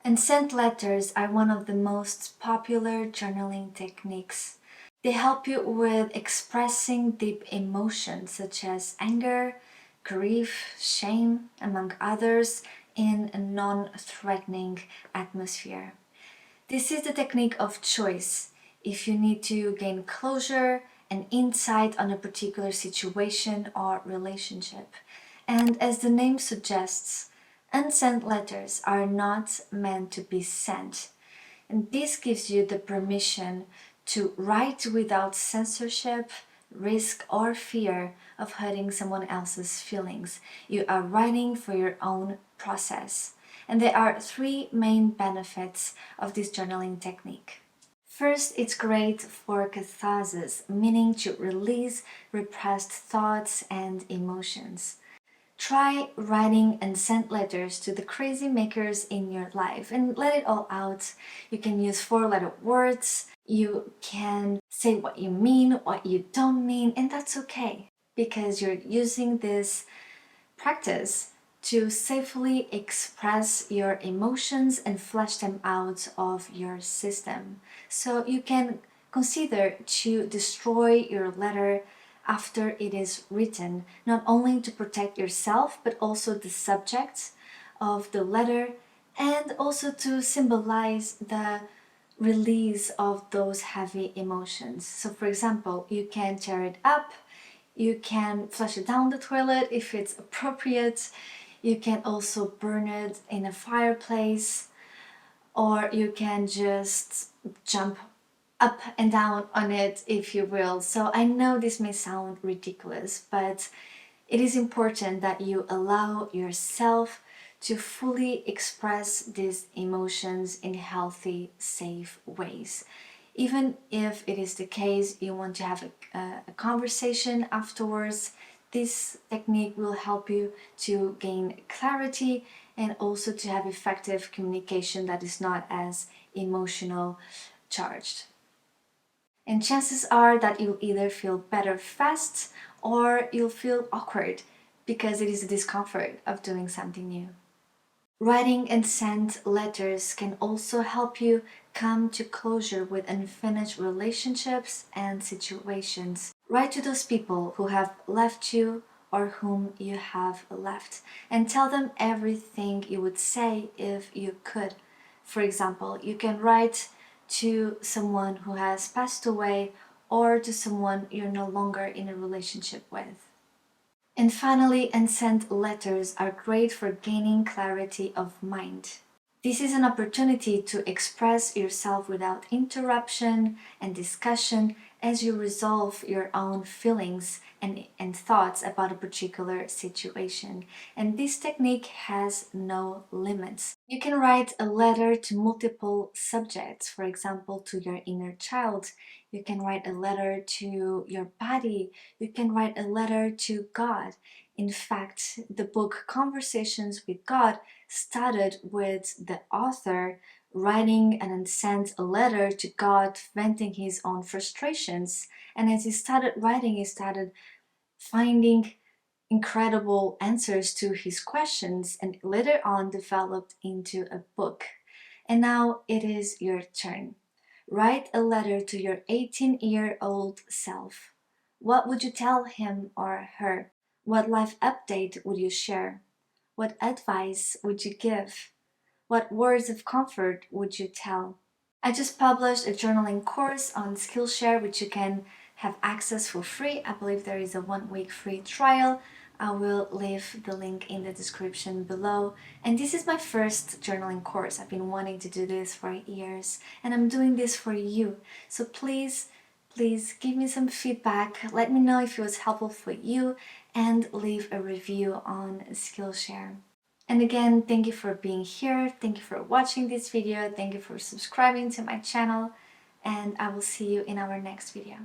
And sent letters are one of the most popular journaling techniques. They help you with expressing deep emotions such as anger, grief, shame, among others, in a non-threatening atmosphere. This is the technique of choice if you need to gain closure and insight on a particular situation or relationship. And as the name suggests, unsent letters are not meant to be sent. And this gives you the permission to write without censorship, risk, or fear of hurting someone else's feelings. You are writing for your own process. And there are three main benefits of this journaling technique. First, it's great for catharsis, meaning to release repressed thoughts and emotions. Try writing unsent letters to the crazy makers in your life and let it all out. You can use 4-letter words, you can say what you mean, what you don't mean, and that's okay because you're using this practice to safely express your emotions and flush them out of your system. So you can consider to destroy your letter after it is written, not only to protect yourself but also the subject of the letter, and also to symbolize the release of those heavy emotions. So for example, you can tear it up, you can flush it down the toilet if it's appropriate, you can also burn it in a fireplace, or you can just jump up and down on it if you will. So I know this may sound ridiculous, but it is important that you allow yourself to fully express these emotions in healthy, safe ways. Even if it is the case you want to have a conversation afterwards, this technique will help you to gain clarity and also to have effective communication that is not as emotional charged. And chances are that you'll either feel better fast or you'll feel awkward because it is the discomfort of doing something new. Writing and sent letters can also help you come to closure with unfinished relationships and situations. Write to those people who have left you or whom you have left and tell them everything you would say if you could. For example, you can write to someone who has passed away or to someone you're no longer in a relationship with. And finally, unsent letters are great for gaining clarity of mind. This is an opportunity to express yourself without interruption and discussion as you resolve your own feelings and thoughts about a particular situation. And this technique has no limits. You can write a letter to multiple subjects, for example, to your inner child. You can write a letter to your body. You can write a letter to God. In fact, the book Conversations with God started with the author writing an unsent letter to God, venting his own frustrations. And as he started writing, he started finding incredible answers to his questions and later on developed into a book. And now it is your turn. Write a letter to your 18-year-old self. What would you tell him or her? What life update would you share? What advice would you give? What words of comfort would you tell? I just published a journaling course on Skillshare which you can have access for free. I believe there is a 1-week free trial. I will leave the link in the description below. And this is my first journaling course. I've been wanting to do this for years and I'm doing this for you. So please give me some feedback. Let me know if it was helpful for you and leave a review on Skillshare. And again, thank you for being here. Thank you for watching this video. Thank you for subscribing to my channel. And I will see you in our next video.